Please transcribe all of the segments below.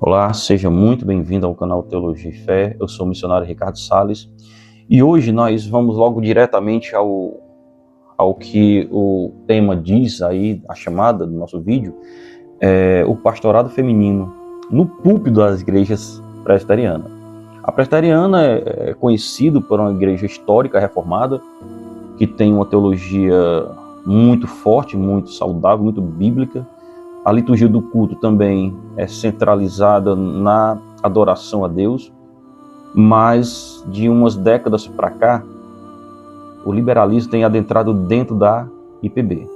Olá, seja muito bem-vindo ao canal Teologia e Fé. Eu sou o missionário Ricardo Salles e hoje nós vamos logo diretamente ao que o tema diz aí, a chamada do nosso vídeo, o pastorado feminino no púlpito das igrejas presbiterianas. A presbiteriana é conhecido por uma igreja histórica reformada que tem uma teologia muito forte, muito saudável, muito bíblica. A liturgia do culto também é centralizada na adoração a Deus, mas de umas décadas para cá, o liberalismo tem adentrado dentro da IPB.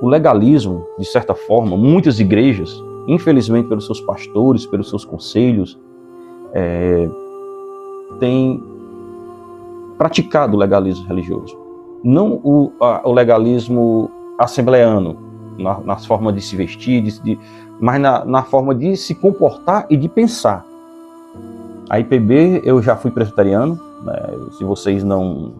O legalismo, de certa forma, muitas igrejas, infelizmente pelos seus pastores, pelos seus conselhos, têm praticado o legalismo religioso. Não o legalismo assembleano, na forma de se vestir, mas na forma de se comportar e de pensar. A IPB, eu já fui presbiteriano, né? Se vocês não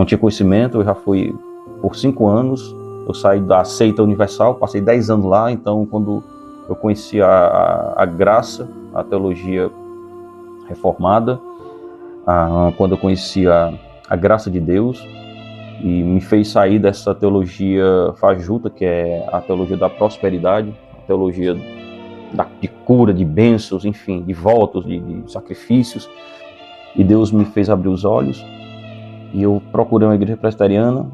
tinham conhecimento, eu já fui por 5 anos, eu saí da Seita Universal, passei 10 anos lá, então quando eu conheci a graça, a teologia reformada, quando eu conheci a graça de Deus, e me fez sair dessa teologia fajuta, que é a teologia da prosperidade, a teologia de cura, de bênçãos, enfim, de votos, de sacrifícios. E Deus me fez abrir os olhos, e eu procurei uma igreja presbiteriana,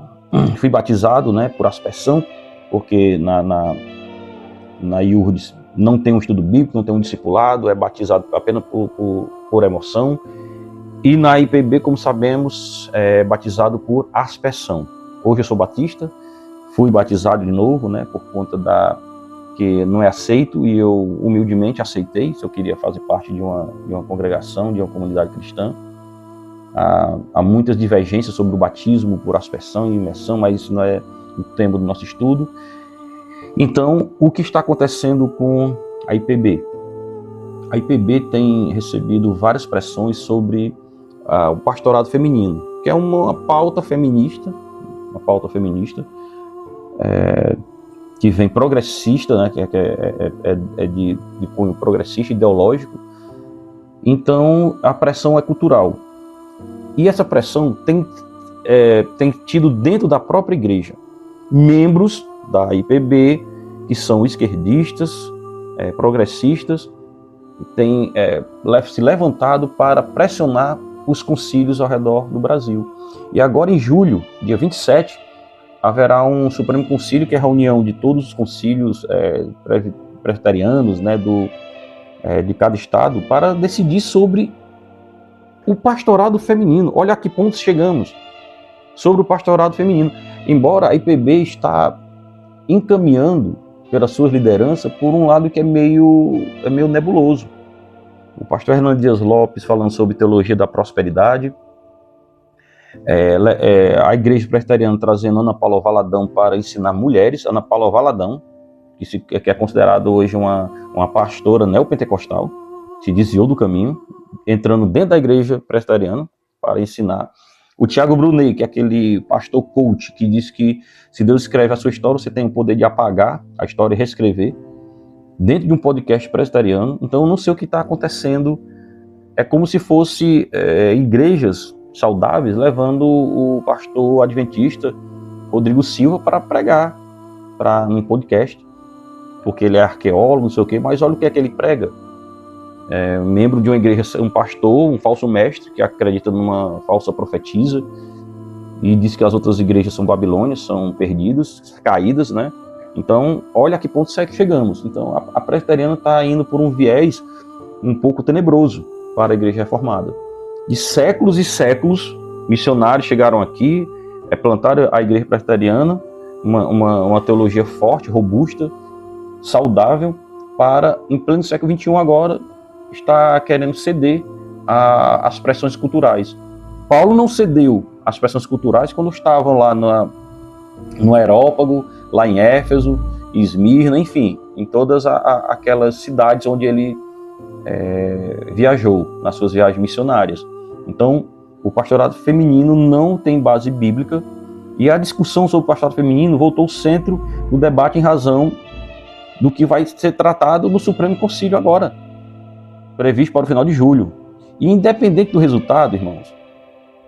fui batizado, né, por aspersão, porque na IURDS não tem um estudo bíblico, não tem um discipulado, é batizado apenas por emoção. E na IPB, como sabemos, é batizado por aspersão. Hoje eu sou batista, fui batizado de novo, né, por conta que não é aceito, e eu humildemente aceitei, se eu queria fazer parte de uma congregação, de uma comunidade cristã. Há muitas divergências sobre o batismo por aspersão e imersão, mas isso não é o tema do nosso estudo. Então, o que está acontecendo com a IPB? A IPB tem recebido várias pressões sobre o pastorado feminino, que é uma pauta feminista, que vem progressista, né, que é de cunho progressista, ideológico. Então a pressão é cultural, e essa pressão tem tido dentro da própria igreja membros da IPB que são esquerdistas, progressistas, e têm se levantado para pressionar os concílios ao redor do Brasil. E agora em julho, dia 27, haverá um Supremo Concílio, que é a reunião de todos os concílios presbiterianos, né, de cada estado, para decidir sobre o pastorado feminino. Olha a que ponto chegamos sobre o pastorado feminino. Embora a IPB está encaminhando pelas suas lideranças por um lado que é meio nebuloso. O pastor Hernando Dias Lopes falando sobre teologia da prosperidade, a igreja presbiteriana trazendo Ana Paula Valadão para ensinar mulheres. Ana Paula Valadão, que é considerada hoje uma pastora neopentecostal, se desviou do caminho, entrando dentro da igreja presbiteriana para ensinar. O Tiago Brunet, que é aquele pastor coach, que diz que se Deus escreve a sua história, você tem o poder de apagar a história e reescrever, dentro de um podcast presbiteriano. Então eu não sei o que está acontecendo. É como se fosse igrejas saudáveis levando o pastor adventista Rodrigo Silva para pregar num podcast, porque ele é arqueólogo, não sei o quê, mas olha o que é que ele prega. Membro de uma igreja, um pastor, um falso mestre, que acredita numa falsa profetisa, e diz que as outras igrejas são Babilônias, são perdidas, caídas, né? Então, olha a que ponto chegamos. Então, a presbiteriana está indo por um viés um pouco tenebroso para a igreja reformada. De séculos e séculos, missionários chegaram aqui, plantaram a igreja presbiteriana, uma teologia forte, robusta, saudável, para, em pleno século XXI agora, está querendo ceder às pressões culturais. Paulo não cedeu às pressões culturais quando estavam lá no Areópago, lá em Éfeso, Esmirna, enfim, em todas aquelas cidades onde ele viajou, nas suas viagens missionárias. Então, o pastorado feminino não tem base bíblica, e a discussão sobre o pastorado feminino voltou ao centro do debate em razão do que vai ser tratado no Supremo Concílio agora. previsto para o final de julho. E independente do resultado, irmãos,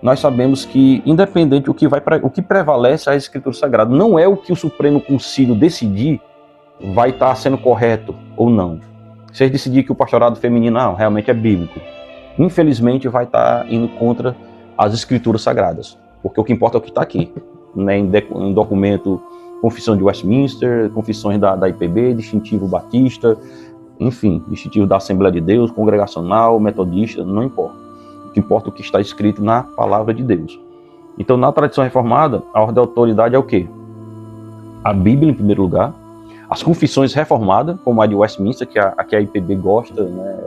nós sabemos que, independente o que prevalece a Escritura Sagrada, não é o que o Supremo Concílio decidir vai estar sendo correto ou não. Se eles decidir que o pastorado feminino realmente é bíblico, infelizmente vai estar indo contra as Escrituras Sagradas, porque o que importa é o que está aqui, né? Em documento, Confissão de Westminster, confissões da IPB, Distintivo Batista, enfim, Distintivo da Assembleia de Deus, Congregacional, Metodista, não importa. O que importa é o que está escrito na Palavra de Deus. Então, na tradição reformada, a ordem da autoridade é o quê? A Bíblia, em primeiro lugar, as confissões reformadas, como a de Westminster, que a IPB gosta, né?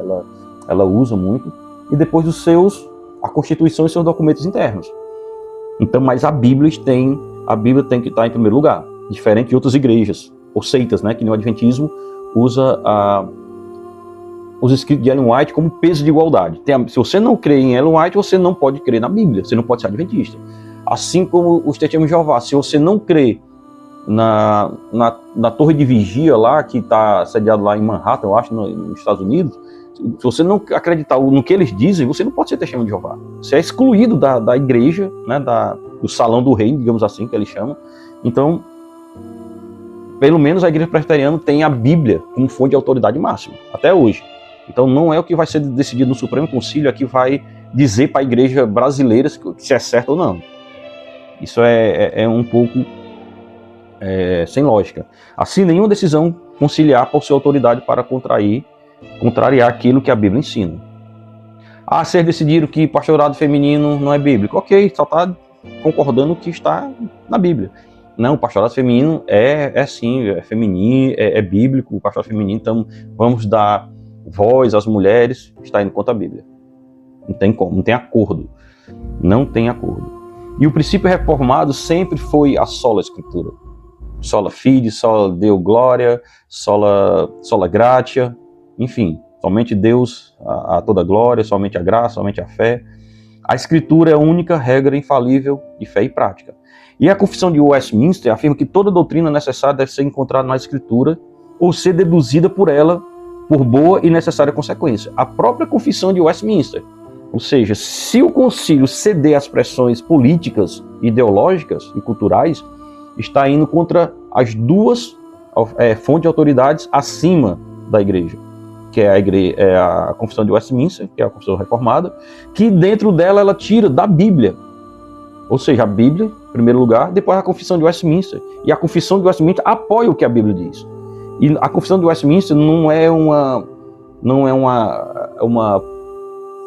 ela usa muito, e depois a Constituição e seus documentos internos. Então, mas a Bíblia tem que estar em primeiro lugar, diferente de outras igrejas, ou seitas, né? Que no Adventismo usa os escritos de Ellen White como peso de igualdade. Se você não crê em Ellen White, você não pode crer na Bíblia, você não pode ser adventista. Assim como os testemunhos de Jeová, se você não crê na torre de vigia lá, que está sediado lá em Manhattan, eu acho, nos Estados Unidos, se você não acreditar no que eles dizem, você não pode ser testemunho de Jeová. Você é excluído da igreja, né, do salão do rei, digamos assim, que eles chamam. Então, pelo menos a igreja presbiteriana tem a Bíblia como fonte de autoridade máxima, até hoje. Então não é o que vai ser decidido no Supremo Concílio que vai dizer para a igreja brasileira se é certo ou não. Isso é um pouco sem lógica. Assim, nenhuma decisão conciliar possui autoridade para contrariar aquilo que a Bíblia ensina. Se eles decidiram que pastorado feminino não é bíblico, ok, só está concordando que está na Bíblia. Não, o pastorado feminino sim, é feminino, é bíblico, o pastorado feminino, então vamos dar voz às mulheres, está indo contra a Bíblia. Não tem como, não tem acordo. Não tem acordo. E o princípio reformado sempre foi a sola Escritura. Sola Fide, sola Deo Glória, sola Gratia, enfim, somente Deus a toda glória, somente a graça, somente a fé. A Escritura é a única regra infalível de fé e prática. E a Confissão de Westminster afirma que toda doutrina necessária deve ser encontrada na Escritura ou ser deduzida por ela por boa e necessária consequência. A própria Confissão de Westminster. Ou seja, se o concílio ceder às pressões políticas, ideológicas e culturais, está indo contra as duas fontes de autoridades acima da igreja, que é a Confissão de Westminster, que é a Confissão Reformada, que dentro dela ela tira da Bíblia. Ou seja, a Bíblia, em primeiro lugar, depois a Confissão de Westminster. E a Confissão de Westminster apoia o que a Bíblia diz. E a Confissão de Westminster não é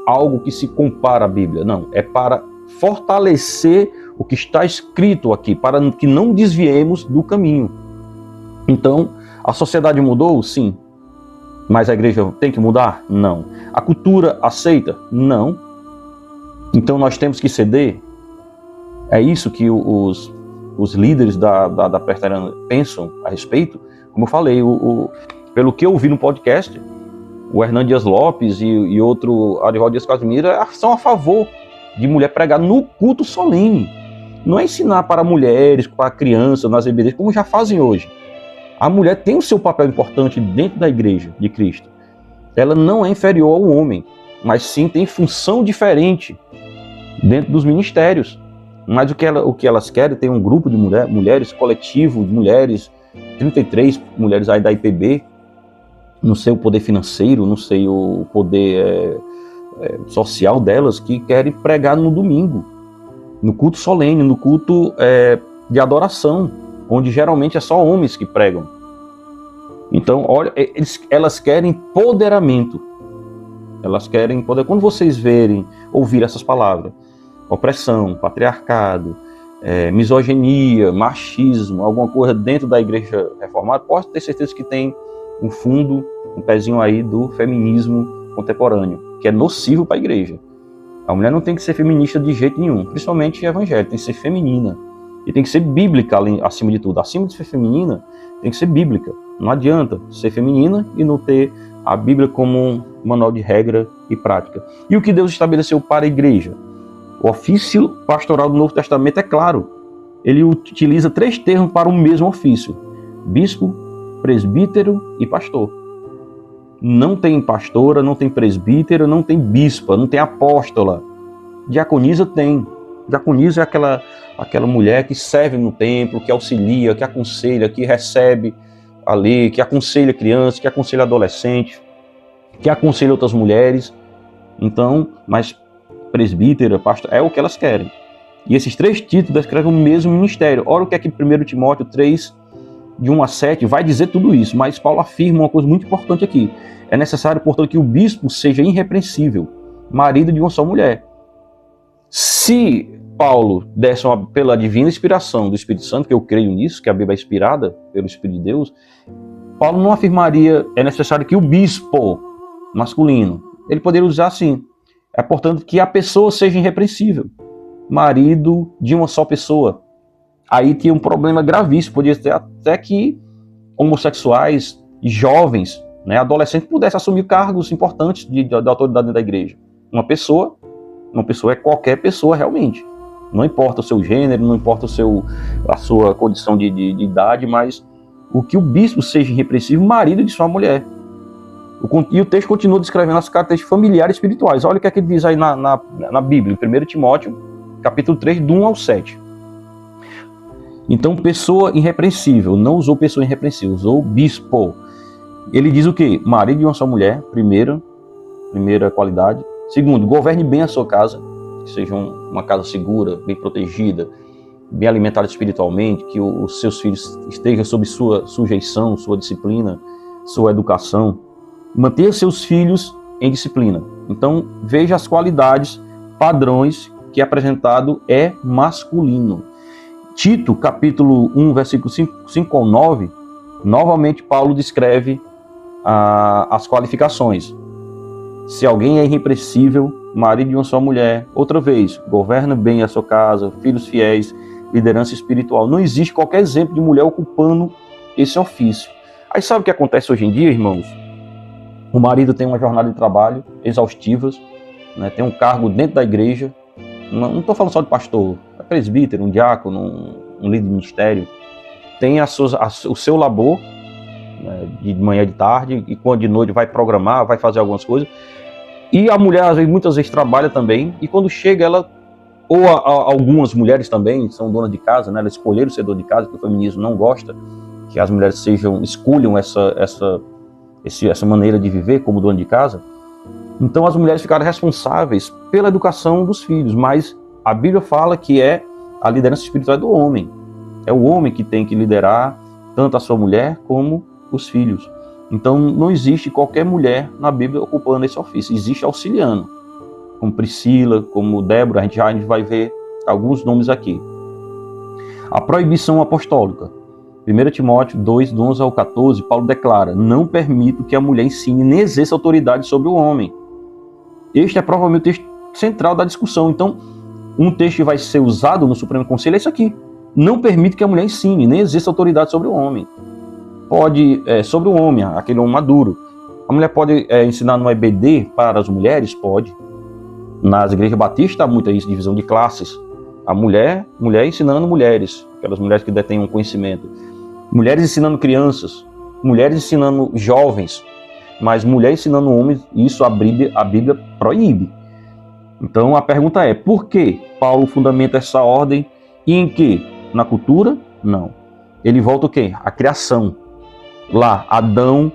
algo que se compara à Bíblia, não. É para fortalecer o que está escrito aqui, para que não desviemos do caminho. Então, a sociedade mudou? Sim. Mas a igreja tem que mudar? Não. A cultura aceita? Não. Então nós temos que ceder? É isso que os líderes da presbiteriana pensam a respeito? Como eu falei, pelo que eu ouvi no podcast, o Hernan Dias Lopes e outro Arivaldo Dias Casimiro são a favor de mulher pregar no culto solene. Não é ensinar para mulheres, para crianças, nas EBDs, como já fazem hoje. A mulher tem o seu papel importante dentro da igreja de Cristo. Ela não é inferior ao homem, mas sim tem função diferente dentro dos ministérios. Mas o que elas querem, tem um grupo de mulheres, coletivo de mulheres, 33 mulheres aí da IPB, não sei o poder financeiro, não sei o poder social delas, que querem pregar no domingo, no culto solene, no culto de adoração, onde geralmente é só homens que pregam. Então, olha, elas querem empoderamento. Elas querem poder. Quando vocês ouvir essas palavras, opressão, patriarcado, misoginia, machismo, alguma coisa dentro da igreja reformada, pode ter certeza que tem um fundo, um pezinho aí do feminismo contemporâneo, que é nocivo para a igreja. A mulher não tem que ser feminista de jeito nenhum, principalmente evangélica, tem que ser feminina. E tem que ser bíblica acima de tudo. Acima de ser feminina, tem que ser bíblica. Não adianta ser feminina e não ter a Bíblia como um manual de regra e prática. E o que Deus estabeleceu para a igreja? O ofício pastoral do Novo Testamento é claro. Ele utiliza 3 termos para o mesmo ofício: bispo, presbítero e pastor. Não tem pastora, não tem presbítera, não tem bispa, não tem apóstola. Diaconisa tem. Diaconisa é aquela mulher que serve no templo, que auxilia, que aconselha, que recebe ali, que aconselha crianças, que aconselha adolescentes, que aconselha outras mulheres. Então, mas presbítera, pastor, é o que elas querem. E esses 3 títulos descrevem o mesmo ministério. Olha o que é que 1 Timóteo 3, de 1 a 7, vai dizer tudo isso. Mas Paulo afirma uma coisa muito importante aqui. É necessário, portanto, que o bispo seja irrepreensível, marido de uma só mulher. Se Paulo desse pela divina inspiração do Espírito Santo, que eu creio nisso, que a Bíblia é inspirada pelo Espírito de Deus, Paulo não afirmaria, é necessário que o bispo masculino, ele poderia usar assim, é portanto que a pessoa seja irrepreensível, marido de uma só pessoa. Aí tinha um problema gravíssimo, podia ter até que homossexuais e jovens, né, adolescentes, pudessem assumir cargos importantes de autoridade da igreja. Uma pessoa é qualquer pessoa realmente. Não importa o seu gênero, não importa a sua condição de idade, mas o que o bispo seja irrepreensível, marido de sua mulher. E o texto continua descrevendo as características familiares e espirituais. Olha o que é que ele diz aí na Bíblia, em 1 Timóteo, capítulo 3, do 1 ao 7. Então, pessoa irrepreensível, não usou pessoa irrepreensível, usou bispo. Ele diz o quê? Marido de uma só mulher, primeira qualidade. Segundo, governe bem a sua casa, que seja uma casa segura, bem protegida, bem alimentada espiritualmente, que os seus filhos estejam sob sua sujeição, sua disciplina, sua educação. Mantenha seus filhos em disciplina. Então, veja as qualidades, padrões que apresentado é masculino. Tito, capítulo 1, versículo 5 ao 9, novamente Paulo descreve as qualificações. Se alguém é irrepreensível, marido de uma só mulher, outra vez, governa bem a sua casa, filhos fiéis, liderança espiritual. Não existe qualquer exemplo de mulher ocupando esse ofício. Aí sabe o que acontece hoje em dia, irmãos? O marido tem uma jornada de trabalho exaustiva, né, tem um cargo dentro da igreja. Não estou falando só de pastor, é presbítero, um diácono, um líder de ministério. Tem o seu labor, né, de manhã e de tarde, e quando de noite vai programar, vai fazer algumas coisas. E a mulher, muitas vezes, trabalha também, e quando chega, ela, ou algumas mulheres também, são donas de casa, né, elas escolheram ser dona de casa, porque o feminismo não gosta que as mulheres escolham essa maneira de viver como dona de casa. Então as mulheres ficaram responsáveis pela educação dos filhos, mas a Bíblia fala que é a liderança espiritual do homem. É o homem que tem que liderar tanto a sua mulher como os filhos. Então não existe qualquer mulher na Bíblia ocupando esse ofício, existe auxiliando, como Priscila, como Débora, a gente vai ver alguns nomes aqui. A proibição apostólica. 1 Timóteo 2, do 11 ao 14, Paulo declara: não permito que a mulher ensine nem exerça autoridade sobre o homem. Este é provavelmente o texto central da discussão. Então, um texto que vai ser usado no Supremo Conselho é isso aqui. Não permite que a mulher ensine nem exerça autoridade sobre o homem. Sobre o homem, aquele homem maduro. A mulher pode ensinar no EBD para as mulheres? Pode. Nas igrejas batistas há muita divisão de classes. A mulher ensinando mulheres, aquelas mulheres que detêm um conhecimento. Mulheres ensinando crianças, mulheres ensinando jovens, mas mulher ensinando homens, isso a Bíblia proíbe. Então a pergunta é, por que Paulo fundamenta essa ordem e em que? Na cultura? Não. Ele volta o quê? A criação. Lá, Adão,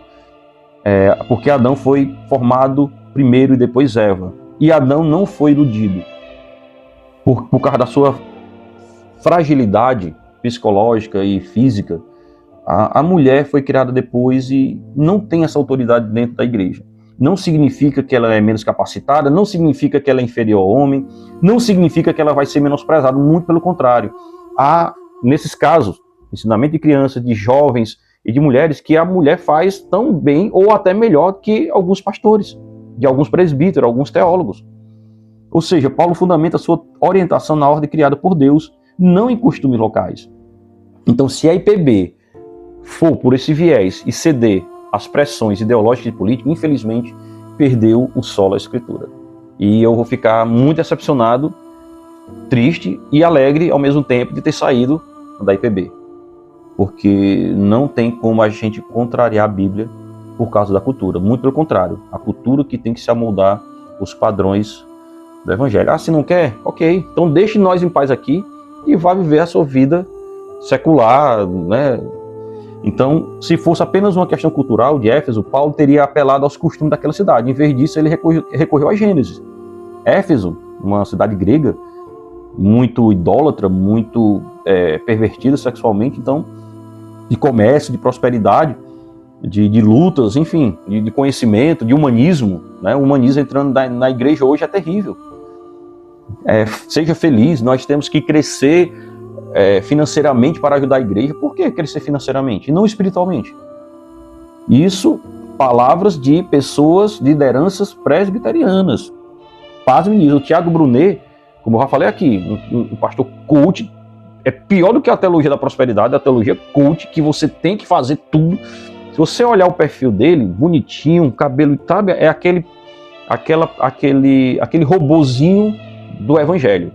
porque Adão foi formado primeiro e depois Eva. E Adão não foi iludido. Por causa da sua fragilidade psicológica e física, a mulher foi criada depois e não tem essa autoridade dentro da igreja. Não significa que ela é menos capacitada, não significa que ela é inferior ao homem, não significa que ela vai ser menosprezada, muito pelo contrário. Há, nesses casos, ensinamento de crianças, de jovens e de mulheres, que a mulher faz tão bem ou até melhor que alguns pastores, de alguns presbíteros, alguns teólogos. Ou seja, Paulo fundamenta a sua orientação na ordem criada por Deus, não em costumes locais. Então, se a IPB for por esse viés e ceder às pressões ideológicas e políticas, infelizmente, perdeu o solo da Escritura. E eu vou ficar muito decepcionado, triste e alegre ao mesmo tempo de ter saído da IPB. Porque não tem como a gente contrariar a Bíblia por causa da cultura. Muito pelo contrário, a cultura que tem que se amoldar os padrões do evangelho. Ah, se não quer? Ok, então deixe nós em paz aqui e vá viver a sua vida secular, né? Então, se fosse apenas uma questão cultural de Éfeso, Paulo teria apelado aos costumes daquela cidade. Em vez disso, ele recorreu a Gênesis. Éfeso, uma cidade grega, muito idólatra, muito pervertida sexualmente, então, de comércio, de prosperidade, de lutas, enfim, de conhecimento, de humanismo, né? O humanismo entrando na igreja hoje é terrível. Seja feliz, nós temos que crescer financeiramente para ajudar a igreja. Por que crescer financeiramente e não espiritualmente? Isso, palavras de pessoas, de lideranças presbiterianas. Pasme nisso. O Tiago Brunet, como eu já falei aqui, um pastor cult, é pior do que a teologia da prosperidade, a teologia cult, que você tem que fazer tudo. Se você olhar o perfil dele, bonitinho, cabelo, sabe, é aquele robozinho do evangelho,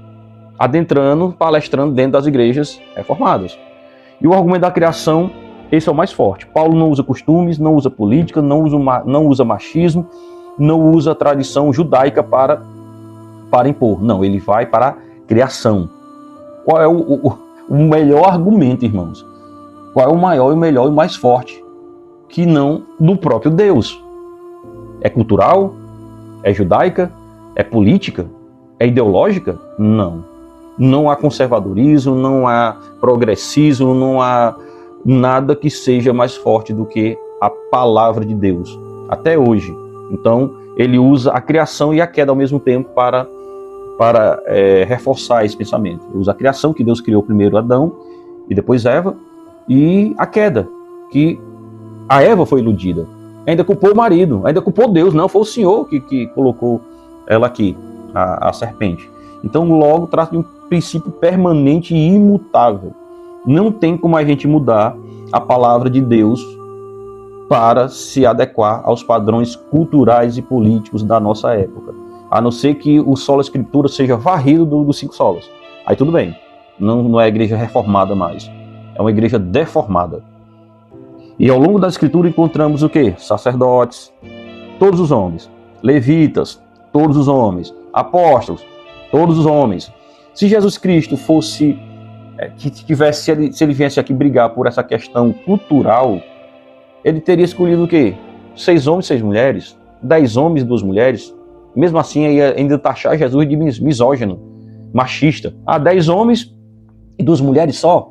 adentrando, palestrando dentro das igrejas reformadas. E o argumento da criação, esse é o mais forte. Paulo não usa costumes, não usa política, não usa machismo, não usa tradição judaica para impor. Não, ele vai para a criação. Qual é o melhor argumento, irmãos? Qual é o maior, o melhor e o mais forte? Que não do próprio Deus. É cultural? É judaica? É política? É ideológica? Não. Não há conservadorismo, não há progressismo, não há nada que seja mais forte do que a palavra de Deus, até hoje. Então, ele usa a criação e a queda ao mesmo tempo para reforçar esse pensamento. Ele usa a criação, que Deus criou primeiro Adão e depois Eva, e a queda, que a Eva foi iludida. Ainda culpou o marido, ainda culpou Deus, não, foi o Senhor que colocou ela aqui, a serpente. Então, logo, trata de um princípio permanente e imutável. Não tem como a gente mudar a palavra de Deus para se adequar aos padrões culturais e políticos da nossa época. A não ser que o sola escritura seja varrido dos 5 solas. Aí tudo bem. Não é a igreja reformada mais. É uma igreja deformada. E ao longo da escritura encontramos o quê? Sacerdotes, todos os homens. Levitas, todos os homens. Apóstolos, todos os homens. Se Jesus Cristo fosse, se ele viesse aqui brigar por essa questão cultural, ele teria escolhido o quê? 6 homens, 6 mulheres, 10 homens e 2 mulheres. Mesmo assim, ainda taxar Jesus de misógino, machista. 10 homens e 2 mulheres só.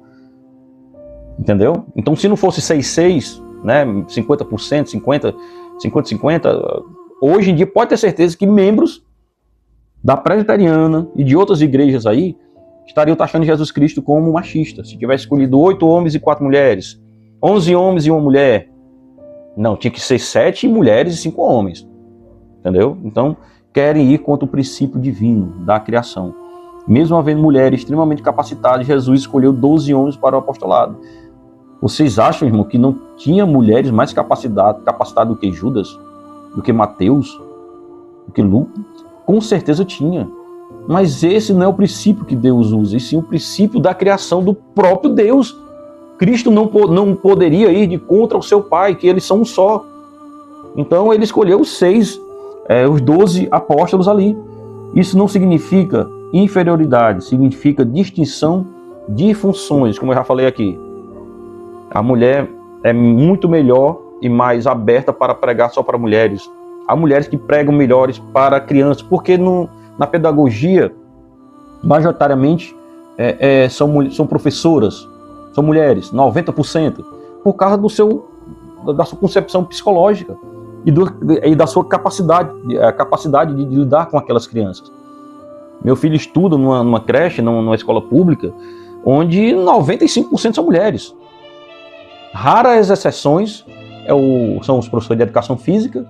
Entendeu? Então, se não fosse 6, né, 50%, 50%, hoje em dia pode ter certeza que membros da presbiteriana e de outras igrejas aí estariam taxando Jesus Cristo como machista. Se tivesse escolhido 8 homens e 4 mulheres, 11 homens e 1 mulher. Não, tinha que ser 7 mulheres e 5 homens. Entendeu? Então, querem ir contra o princípio divino da criação. Mesmo havendo mulheres extremamente capacitadas, Jesus escolheu 12 homens para o apostolado. Vocês acham, irmão, que não tinha mulheres mais capacitadas do que Judas, do que Mateus, do que Lucas? Com certeza tinha. Mas esse não é o princípio que Deus usa, e sim o princípio da criação do próprio Deus. Cristo não poderia ir de contra o seu Pai, que eles são um só. Então ele escolheu os 12 apóstolos ali. Isso não significa inferioridade, significa distinção de funções, como eu já falei aqui. A mulher é muito melhor e mais aberta para pregar só para mulheres. Há mulheres que pregam melhores para crianças, porque na pedagogia, majoritariamente, são professoras, são mulheres, 90%, por causa da sua concepção psicológica e da sua capacidade de lidar com aquelas crianças. Meu filho estuda numa creche, numa escola pública, onde 95% são mulheres. Raras exceções são os professores de educação física,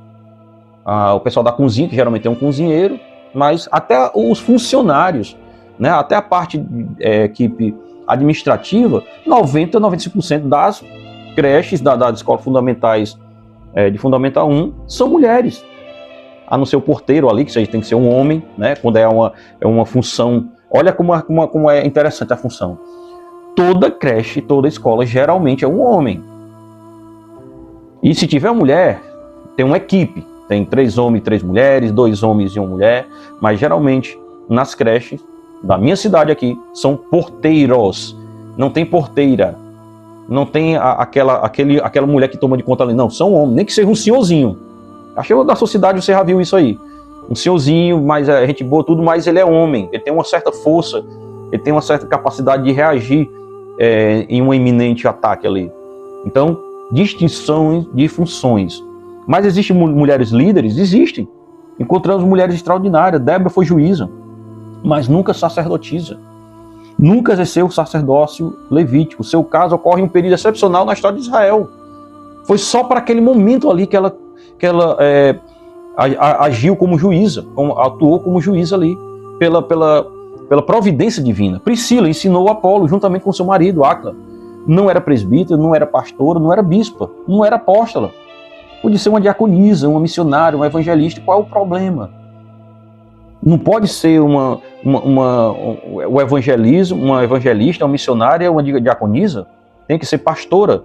o pessoal da cozinha, que geralmente é um cozinheiro, mas até os funcionários, né, até a parte equipe administrativa, 95% das creches das escolas fundamentais de Fundamental 1 são mulheres. A não ser o porteiro ali, que tem que ser um homem, né, quando é uma função. Olha como é interessante a função. Toda creche, toda escola, geralmente é um homem. E se tiver mulher, tem uma equipe, tem 3 homens e 3 mulheres, 2 homens e 1 mulher, mas geralmente nas creches da minha cidade aqui são porteiros, não tem porteira, não tem aquela mulher que toma de conta ali, não, são homens, nem que seja um senhorzinho. Acho que da sociedade você já viu isso aí, um senhorzinho, mas a gente boa tudo, mas ele é homem, ele tem uma certa força, ele tem uma certa capacidade de reagir em um iminente ataque ali. Então, distinções de funções. Mas existem mulheres líderes? Existem. Encontramos mulheres extraordinárias. Débora foi juíza, mas nunca sacerdotisa. Nunca exerceu o sacerdócio levítico. Seu caso ocorre em um período excepcional na história de Israel. Foi só para aquele momento ali que ela agiu como juíza, atuou como juíza ali, pela providência divina. Priscila ensinou Apolo juntamente com seu marido, Áquila. Não era presbítera, não era pastora, não era bispa, não era apóstola. Pode ser uma diaconisa, uma missionária, uma evangelista. Qual é o problema? Não pode ser uma evangelista, uma missionária, uma diaconisa. Tem que ser pastora,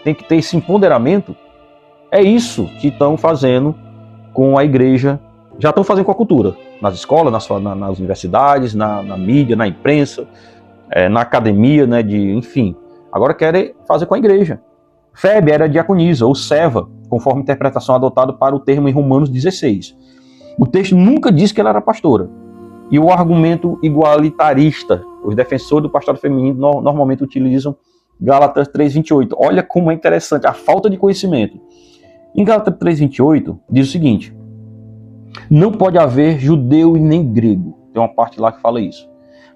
tem que ter esse empoderamento. É isso que estão fazendo com a igreja, já estão fazendo com a cultura, nas escolas, nas universidades, na mídia, na imprensa, na academia, né, enfim. Agora querem fazer com a igreja. Febe era diaconisa, ou serva, conforme a interpretação adotada para o termo em Romanos 16. O texto nunca diz que ela era pastora. E o argumento igualitarista, os defensores do pastorado feminino normalmente utilizam Gálatas 3:28. Olha como é interessante a falta de conhecimento. Em Gálatas 3:28 diz o seguinte: não pode haver judeu e nem grego. Tem uma parte lá que fala isso.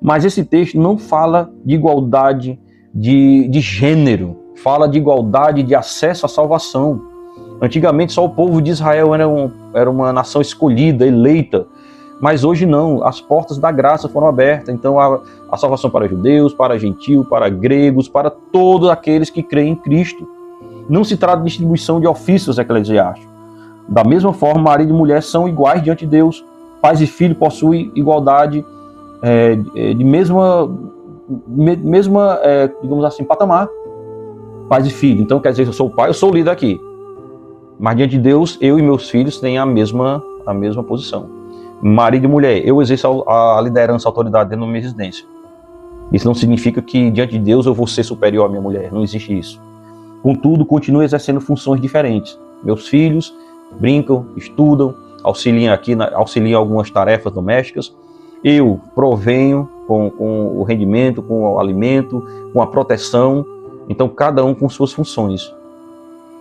Mas esse texto não fala de igualdade de gênero, fala de igualdade de acesso à salvação. Antigamente só o povo de Israel era uma nação escolhida, eleita, mas hoje não, as portas da graça foram abertas, então a salvação para judeus, para gentios, para gregos, para todos aqueles que creem em Cristo. Não se trata de distribuição de ofícios eclesiásticos. Da mesma forma, marido e mulher são iguais diante de Deus, pais e filhos possuem igualdade de mesma, digamos assim, patamar, pais e filhos. Então quer dizer, eu sou o pai, eu sou o líder aqui, mas diante de Deus, eu e meus filhos têm a mesma posição. Marido e mulher, eu exerço a liderança, a autoridade dentro da minha residência. Isso não significa que diante de Deus eu vou ser superior à minha mulher, não existe isso. Contudo, continuo exercendo funções diferentes. Meus filhos brincam, estudam, auxiliam algumas tarefas domésticas. Eu provenho com o rendimento, com o alimento, com a proteção. Então, cada um com suas funções.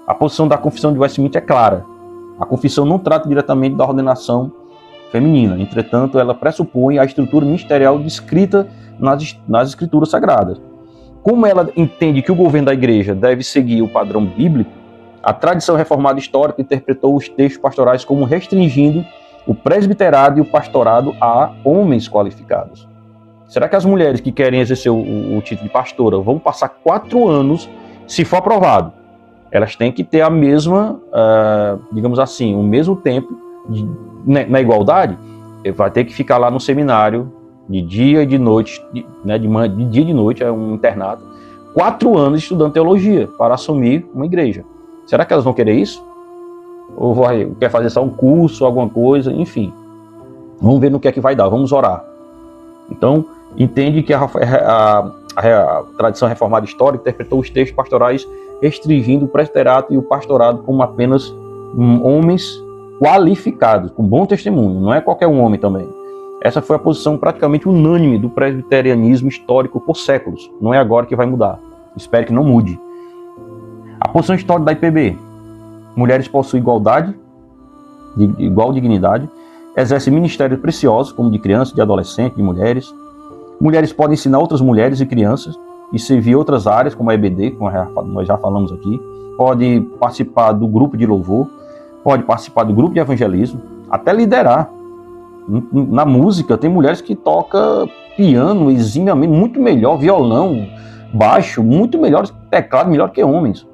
A posição da confissão de Westminster é clara. A confissão não trata diretamente da ordenação feminina. Entretanto, ela pressupõe a estrutura ministerial descrita nas escrituras sagradas. Como ela entende que o governo da igreja deve seguir o padrão bíblico, a tradição reformada histórica interpretou os textos pastorais como restringindo o presbiterado e o pastorado a homens qualificados. Será que as mulheres que querem exercer o título de pastora vão passar 4 anos, se for aprovado? Elas têm que ter a mesma, digamos assim, o mesmo tempo na igualdade. Vai ter que ficar lá no seminário de dia e de noite, de dia e de noite, é um internato, 4 anos estudando teologia para assumir uma igreja. Será que elas vão querer isso? Ou quer fazer só um curso, alguma coisa, enfim. Vamos ver no que é que vai dar, vamos orar. Então, entende que a tradição reformada histórica interpretou os textos pastorais restringindo o presbiterato e o pastorado como apenas homens qualificados, com bom testemunho, não é qualquer um homem também. Essa foi a posição praticamente unânime do presbiterianismo histórico por séculos. Não é agora que vai mudar. Espero que não mude. A posição histórica da IPB. Mulheres possuem igual dignidade, exercem ministérios preciosos, como de crianças, de adolescentes, de mulheres. Mulheres podem ensinar outras mulheres e crianças e servir outras áreas, como a EBD, como nós já falamos aqui. Pode participar do grupo de louvor, pode participar do grupo de evangelismo, até liderar. Na música, tem mulheres que tocam piano eximiamente, muito melhor, violão, baixo, muito melhor, teclado, melhor que homens.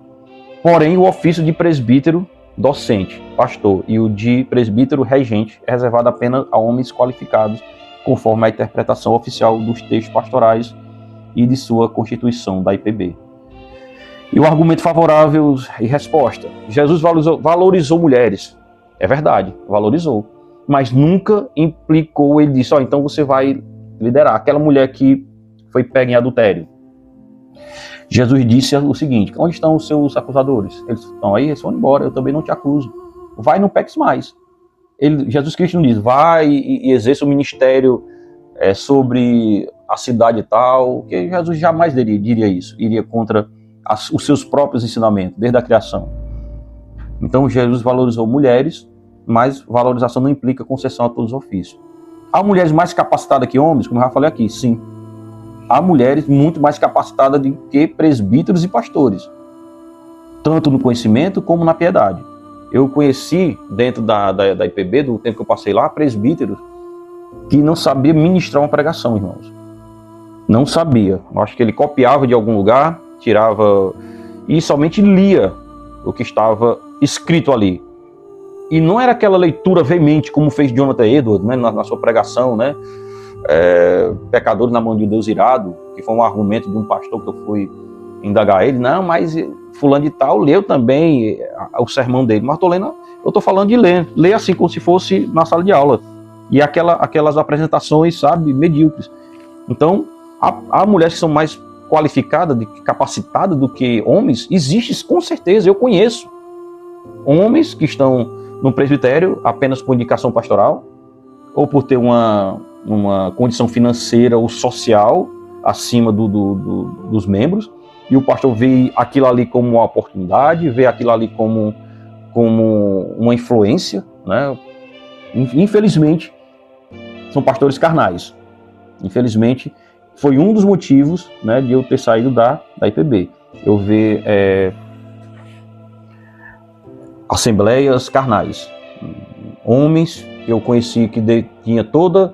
Porém, o ofício de presbítero docente, pastor, e o de presbítero regente é reservado apenas a homens qualificados, conforme a interpretação oficial dos textos pastorais e de sua constituição da IPB. E o argumento favorável e resposta. Jesus valorizou mulheres. É verdade, valorizou. Mas nunca implicou, ele disse, então você vai liderar. Aquela mulher que foi pega em adultério. Jesus disse o seguinte, onde estão os seus acusadores? Eles estão aí, eles vão embora, eu também não te acuso. Vai, não peques mais. Jesus Cristo não diz, vai e exerça o ministério sobre a cidade e tal, que Jesus jamais diria isso, iria contra os seus próprios ensinamentos, desde a criação. Então Jesus valorizou mulheres, mas valorização não implica concessão a todos os ofícios. Há mulheres mais capacitadas que homens, como eu já falei aqui, sim. Há mulheres muito mais capacitadas do que presbíteros e pastores, tanto no conhecimento como na piedade. Eu conheci, dentro da IPB, do tempo que eu passei lá, presbíteros que não sabia ministrar uma pregação, irmãos. Não sabia. Eu acho que ele copiava de algum lugar, tirava e somente lia o que estava escrito ali. E não era aquela leitura veemente como fez Jonathan Edwards, né, na sua pregação, né? Pecadores na mão de um Deus irado, que foi um argumento de um pastor que eu fui indagar ele. Não, mas fulano de tal leu também o sermão dele. Mas eu estou falando de ler assim como se fosse na sala de aula. E aquelas apresentações, sabe, medíocres. Então, há mulheres que são mais qualificadas, capacitadas do que homens. Existe, com certeza, eu conheço homens que estão no presbitério apenas por indicação pastoral, ou por ter uma condição financeira ou social acima dos membros, e o pastor vê aquilo ali como uma oportunidade, vê aquilo ali como uma influência, né? Infelizmente, são pastores carnais. Infelizmente, foi um dos motivos, né, de eu ter saído da IPB. Eu ver assembleias carnais. Homens que eu conheci que tinha toda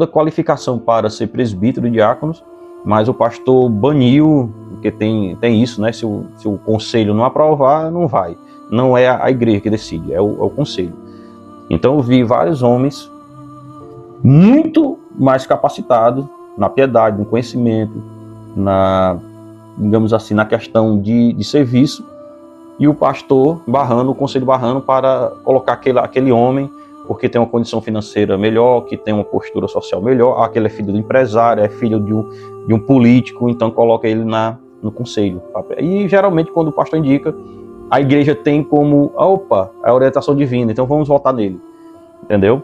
qualificação para ser presbítero e diáconos, mas o pastor baniu, porque tem isso, né? Se o conselho não aprovar, não vai. Não é a igreja que decide, é o conselho. Então eu vi vários homens muito mais capacitados na piedade, no conhecimento, digamos assim, na questão de serviço, e o pastor barrando, o conselho barrando para colocar aquele homem, porque tem uma condição financeira melhor, que tem uma postura social melhor, aquele é filho do empresário, é filho de um político, então coloca ele no conselho. E geralmente quando o pastor indica, a igreja tem como, a orientação divina, então vamos votar nele, entendeu?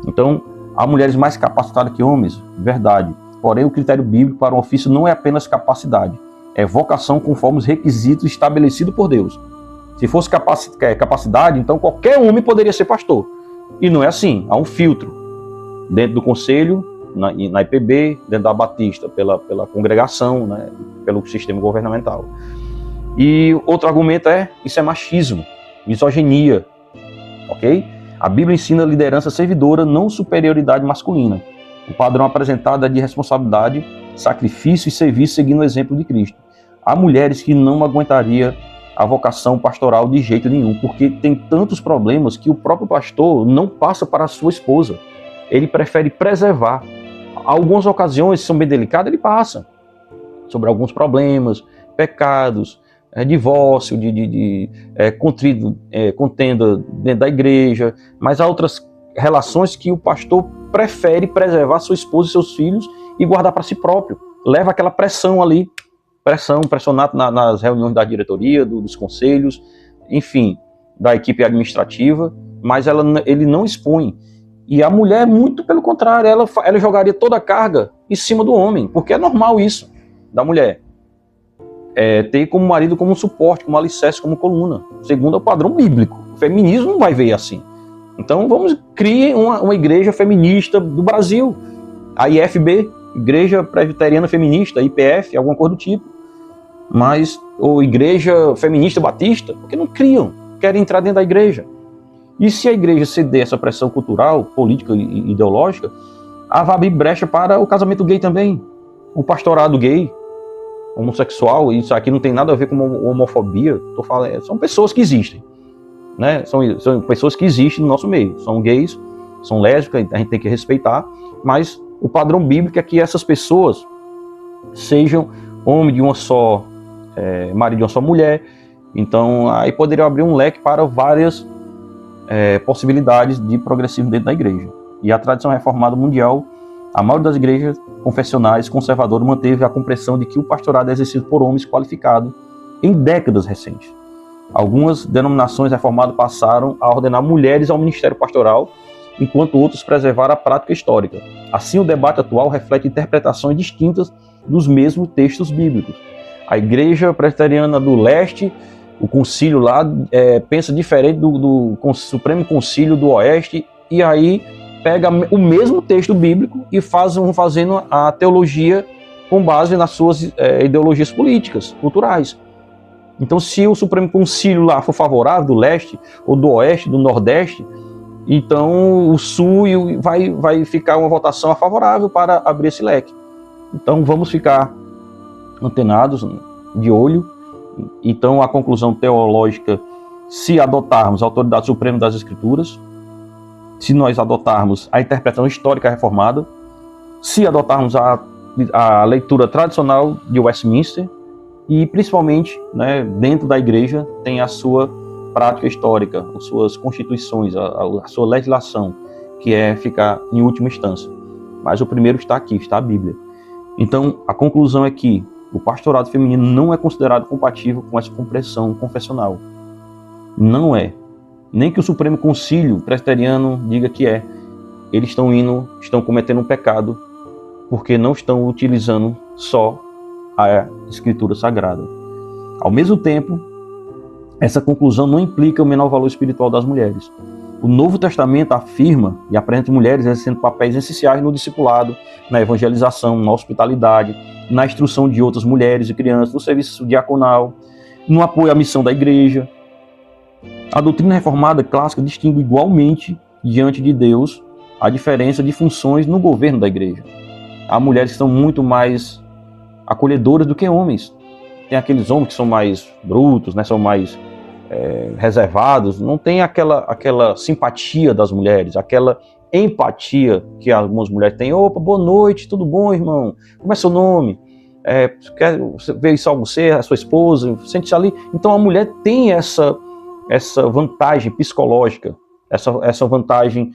Então, há mulheres mais capacitadas que homens, verdade. Porém, o critério bíblico para um ofício não é apenas capacidade, é vocação conforme os requisitos estabelecidos por Deus. Se fosse capacidade, então qualquer homem poderia ser pastor. E não é assim, há um filtro dentro do conselho, na IPB, dentro da Batista, pela congregação, né, pelo sistema governamental. E outro argumento isso é machismo, misoginia, ok? A Bíblia ensina liderança servidora, não superioridade masculina. O padrão apresentado é de responsabilidade, sacrifício e serviço seguindo o exemplo de Cristo. Há mulheres que não aguentariam a vocação pastoral de jeito nenhum, porque tem tantos problemas que o próprio pastor não passa para a sua esposa. Ele prefere preservar. Algumas ocasiões, que são bem delicadas, ele passa sobre alguns problemas, pecados, divórcio, contenda dentro da igreja, mas há outras relações que o pastor prefere preservar sua esposa e seus filhos e guardar para si próprio. Leva aquela pressão ali, pressionado nas reuniões da diretoria, dos conselhos, enfim, da equipe administrativa, mas ele não expõe. E a mulher, muito pelo contrário, ela jogaria toda a carga em cima do homem, porque é normal isso, da mulher. Ter como marido como um suporte, como alicerce, como coluna, segundo o padrão bíblico. O feminismo não vai ver assim. Então criar uma igreja feminista do Brasil, a IFB, Igreja Presbiteriana Feminista, IPF, alguma coisa do tipo. Ou Igreja Feminista Batista, porque não criam, querem entrar dentro da igreja. E se a igreja ceder essa pressão cultural, política e ideológica, vai abrir brecha para o casamento gay também, o pastorado gay, homossexual. Isso aqui não tem nada a ver com homofobia, tô falando, são pessoas que existem, né? São pessoas que existem no nosso meio, são gays, são lésbicas, a gente tem que respeitar, mas o padrão bíblico é que essas pessoas sejam homens de uma só marido de uma só mulher. Então, aí poderia abrir um leque para várias possibilidades de progressismo dentro da igreja. E a tradição reformada mundial, a maioria das igrejas confessionais conservadoras manteve a compreensão de que o pastorado é exercido por homens qualificados em décadas recentes. Algumas denominações reformadas passaram a ordenar mulheres ao ministério pastoral, enquanto outros preservaram a prática histórica. Assim, o debate atual reflete interpretações distintas dos mesmos textos bíblicos. A Igreja Presbiteriana do Leste, o concílio lá, pensa diferente do Supremo Concílio do Oeste, e aí pega o mesmo texto bíblico e vão fazendo a teologia com base nas suas ideologias políticas, culturais. Então, se o Supremo Concílio lá for favorável, do Leste, ou do Oeste, do Nordeste, então o Sul vai ficar uma votação favorável para abrir esse leque. Então, vamos ficar antenados, de olho. Então, a conclusão teológica, se adotarmos a autoridade suprema das Escrituras, se nós adotarmos a interpretação histórica reformada, se adotarmos a leitura tradicional de Westminster, e principalmente, né, dentro da igreja tem a sua prática histórica, as suas constituições, a sua legislação, que é ficar em última instância. Mas o primeiro está aqui, está a Bíblia. Então, a conclusão é que o pastorado feminino não é considerado compatível com essa compreensão confessional. Não é. Nem que o Supremo Concílio Presbiteriano diga que é. Eles estão cometendo um pecado, porque não estão utilizando só a Escritura Sagrada. Ao mesmo tempo, essa conclusão não implica o menor valor espiritual das mulheres. O Novo Testamento afirma e apresenta mulheres exercendo papéis essenciais no discipulado, na evangelização, na hospitalidade, na instrução de outras mulheres e crianças, no serviço diaconal, no apoio à missão da igreja. A doutrina reformada clássica distingue igualmente, diante de Deus, a diferença de funções no governo da igreja. Há mulheres que são muito mais acolhedoras do que homens. Tem aqueles homens que são mais brutos, né, são mais reservados, não tem aquela simpatia das mulheres, aquela empatia que algumas mulheres têm. Opa, boa noite, tudo bom, irmão? Como é seu nome? Quer ver só você, a sua esposa? Sente-se ali. Então a mulher tem essa vantagem psicológica, essa vantagem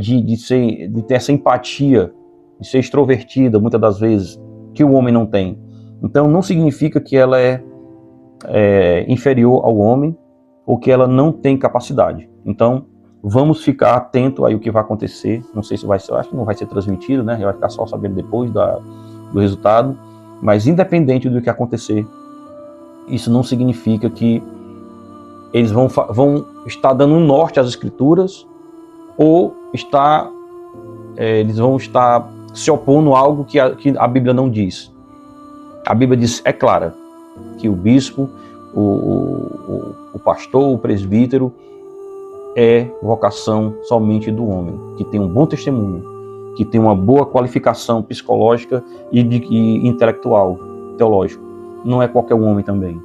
de ter essa empatia, de ser extrovertida, muitas das vezes, que o homem não tem. Então não significa que ela é inferior ao homem ou que ela não tem capacidade. Então vamos ficar atento aí o que vai acontecer. Não sei se vai ser, eu acho que não vai ser transmitido, né? Vai ficar só sabendo depois do resultado. Mas independente do que acontecer, isso não significa que eles vão estar dando um norte às Escrituras ou eles vão estar se opondo a algo que a Bíblia não diz. A Bíblia é clara, que o bispo, o pastor, o presbítero é vocação somente do homem, que tem um bom testemunho, que tem uma boa qualificação psicológica e intelectual, teológico. Não é qualquer homem também.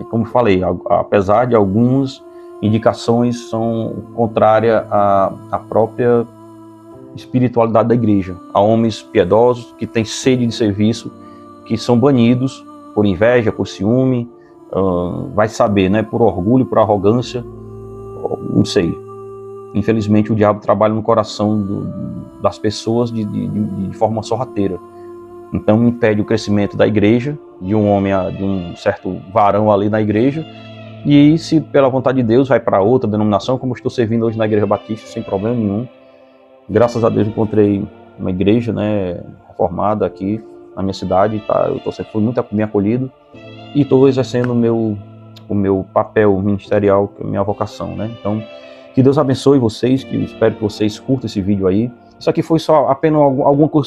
Como falei, apesar de algumas indicações são contrárias à própria espiritualidade da igreja. Há homens piedosos que têm sede de serviço, que são banidos por inveja, por ciúme, vai saber, né, por orgulho, por arrogância, não sei. Infelizmente o diabo trabalha no coração das pessoas de forma sorrateira. Então impede o crescimento da igreja, de um homem, de um certo varão ali na igreja, e se pela vontade de Deus vai para outra denominação, como eu estou servindo hoje na Igreja Batista sem problema nenhum. Graças a Deus encontrei uma igreja, né, reformada aqui na minha cidade, tá? Fui muito bem acolhido e estou exercendo o meu papel ministerial, a minha vocação, né? Então, que Deus abençoe vocês, que eu espero que vocês curtam esse vídeo aí. Isso aqui foi só apenas alguma coisa